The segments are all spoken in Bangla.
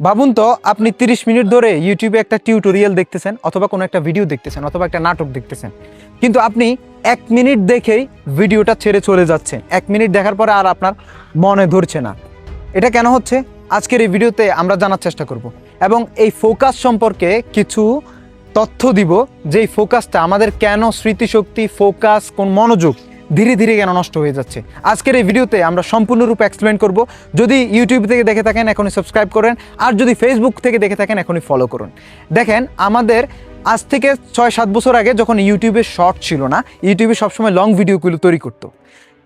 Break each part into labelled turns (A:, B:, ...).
A: ভাবুন তো আপনি 30 মিনিট ধরে ইউটিউবে একটা টিউটোরিয়াল দেখতেছেন অথবা কোনো একটা ভিডিও দেখতেছেন অথবা একটা নাটক দেখতেছেন, কিন্তু আপনি 1 মিনিট দেখেই ভিডিওটা ছেড়ে চলে যাচ্ছেন। 1 মিনিট দেখার পরে আর আপনার মনে ধরছে না। এটা কেন হচ্ছে? আজকের এই ভিডিওতে আমরা জানার চেষ্টা করব এবং এই ফোকাস সম্পর্কে কিছু তথ্য দিব, যেই ফোকাসটা আমাদের কেন স্মৃতিশক্তি, ফোকাস, কোন মনোযোগ ধীরে ধীরে কেন নষ্ট হয়ে যাচ্ছে। আজকের এই ভিডিওতে আমরা সম্পূর্ণরূপে এক্সপ্লেন করব। যদি ইউটিউব থেকে দেখে থাকেন এখনই সাবস্ক্রাইব করেন, আর যদি ফেসবুক থেকে দেখে থাকেন এখনই ফলো করুন। দেখেন, আমাদের আজ থেকে 6-7 বছর আগে যখন ইউটিউবে শর্ট ছিল না, ইউটিউবে সবসময় লং ভিডিওগুলো তৈরি করতো।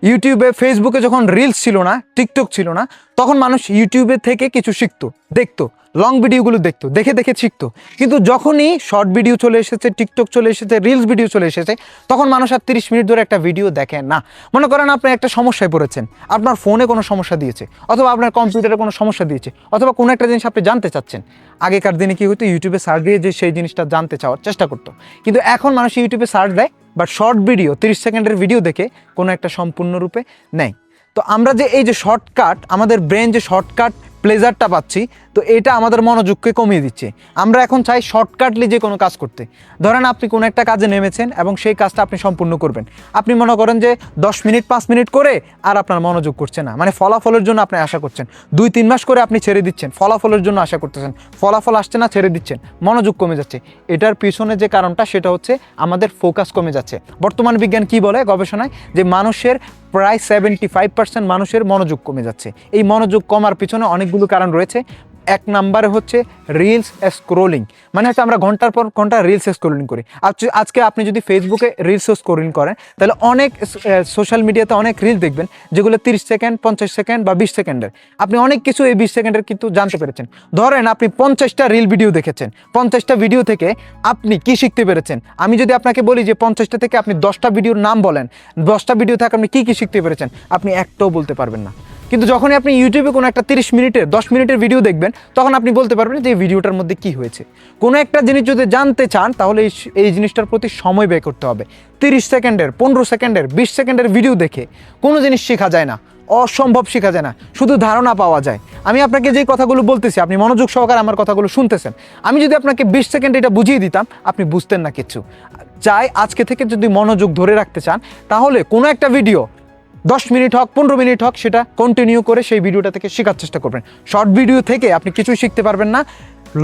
A: ইউটিউবে, ফেসবুকে যখন রিলস ছিল না, টিকটক ছিল না, তখন মানুষ ইউটিউবে থেকে কিছু শিখতো, দেখতো, লং ভিডিওগুলো দেখতো, দেখে দেখে শিখতো। কিন্তু যখনই শর্ট ভিডিও চলে এসেছে, টিকটক চলে এসেছে, রিলস ভিডিও চলে এসেছে, তখন মানুষ আর 30 মিনিট ধরে একটা ভিডিও দেখে না। মনে করেন আপনি একটা সমস্যায় পড়েছেন, আপনার ফোনে কোনো সমস্যা দিয়েছে অথবা আপনার কম্পিউটারে কোনো সমস্যা দিয়েছে অথবা কোনো একটা জিনিস আপনি জানতে চাচ্ছেন। আগেকার দিনে কি হতো, ইউটিউবে সার্চ দিয়ে যে সেই জিনিসটা জানতে চাওয়ার চেষ্টা করতো, কিন্তু এখন মানুষ ইউটিউবে সার্চ দেয় বাট শর্ট ভিডিও, 30 সেকেন্ডের ভিডিও দেখে কোনো একটা সম্পূর্ণরূপে নেয়। তো আমরা যে এই যে শর্টকাট, আমাদের ব্রেন যে শর্টকাট প্লেজারটা পাচ্ছি, তো এটা আমাদের মনোযোগকে কমিয়ে দিচ্ছে। আমরা এখন চাই শর্টকাটলি যে কোনো কাজ করতে। ধরেন আপনি কোনো একটা কাজে নেমেছেন এবং সেই কাজটা আপনি সম্পূর্ণ করবেন। আপনি মনে করেন যে 10 মিনিট 5 মিনিট করে আর আপনার মনোযোগ করছে না, মানে ফলাফলের জন্য আপনি আশা করছেন। 2-3 মাস করে আপনি ছেড়ে দিচ্ছেন, ফলাফলের জন্য আশা করতেছেন, ফলাফল আসছে না, ছেড়ে দিচ্ছেন, মনোযোগ কমে যাচ্ছে। এটার পিছনে যে কারণটা সেটা হচ্ছে আমাদের ফোকাস কমে যাচ্ছে। বর্তমান বিজ্ঞান কি বলে গবেষণায়, যে মানুষের প্রায় 75% মানুষের মনোযোগ কমে যাচ্ছে। এই মনোযোগ কমার পিছনে অনেকগুলো কারণ রয়েছে। 1 নম্বরে হচ্ছে রিলস স্ক্রোলিং, মানে হচ্ছে আমরা ঘন্টার পর ঘন্টা রিলস স্ক্রোলিং করি। আজকে আপনি যদি ফেসবুকে রিলস স্ক্রোলিং করেন, তাহলে অনেক সোশ্যাল মিডিয়াতে অনেক রিল দেখবেন যেগুলো 30 সেকেন্ড, 50 সেকেন্ড বা 20 সেকেন্ডের। আপনি অনেক কিছু এই 20 সেকেন্ডের কিন্তু জানতে পেরেছেন। ধরেন আপনি 50টা রিল ভিডিও দেখেছেন, 50টা ভিডিও থেকে আপনি কি শিখতে পেরেছেন? আমি যদি আপনাকে বলি যে 50টা থেকে আপনি 10টা ভিডিওর নাম বলেন, 10টা ভিডিও থেকে আপনি কি কি শিখতে পেরেছেন, আপনি একটাও বলতে পারবেন না। কিন্তু যখনই আপনি ইউটিউবে কোনো একটা 30 মিনিটের, 10 মিনিটের ভিডিও দেখবেন, তখন আপনি বলতে পারবেন যে এই ভিডিওটার মধ্যে কি হয়েছে। কোনো একটা জিনিস যদি জানতে চান, তাহলে এই জিনিসটার প্রতি সময় ব্যয় করতে হবে। 30 সেকেন্ডের, 15 সেকেন্ডের, 20 সেকেন্ডের ভিডিও দেখে কোনো জিনিস শেখা যায় না, অসম্ভব শেখা যায় না, শুধু ধারণা পাওয়া যায়। আমি আপনাকে যে কথাগুলো বলতেছি, আপনি মনোযোগ সহকারে আমার কথাগুলো শুনতেছেন। আমি যদি আপনাকে 20 সেকেন্ড এটা বুঝিয়ে দিতাম, আপনি বুঝতেন না কিছু। চাই আজকে থেকে যদি মনোযোগ ধরে রাখতে চান, তাহলে কোনো একটা ভিডিও 10 মিনিট হোক, 15 মিনিট হোক, সেটা কন্টিনিউ করে সেই ভিডিওটা থেকে শেখার চেষ্টা করবেন। শর্ট ভিডিও থেকে আপনি কিছুই শিখতে পারবেন না।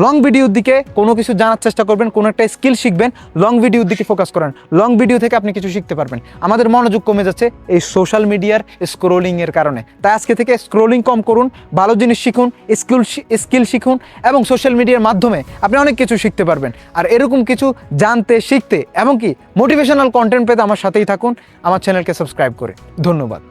A: লং ভিডিওর দিকে কোনো কিছু জানার চেষ্টা করবেন, কোনো একটা স্কিল শিখবেন, লং ভিডিওর দিকে ফোকাস করেন। লং ভিডিও থেকে আপনি কিছু শিখতে পারবেন। আমাদের মনোযোগ কমে যাচ্ছে এই সোশ্যাল মিডিয়ার স্ক্রোলিংয়ের কারণে। তাই আজকে থেকে স্ক্রোলিং কম করুন, ভালো জিনিস শিখুন, স্কিল শিখুন, এবং সোশ্যাল মিডিয়ার মাধ্যমে আপনি অনেক কিছু শিখতে পারবেন। আর এরকম কিছু জানতে, শিখতে, এমনকি মোটিভেশনাল কন্টেন্ট পেতে আমার সাথেই থাকুন, আমার চ্যানেলকে সাবস্ক্রাইব করে। ধন্যবাদ।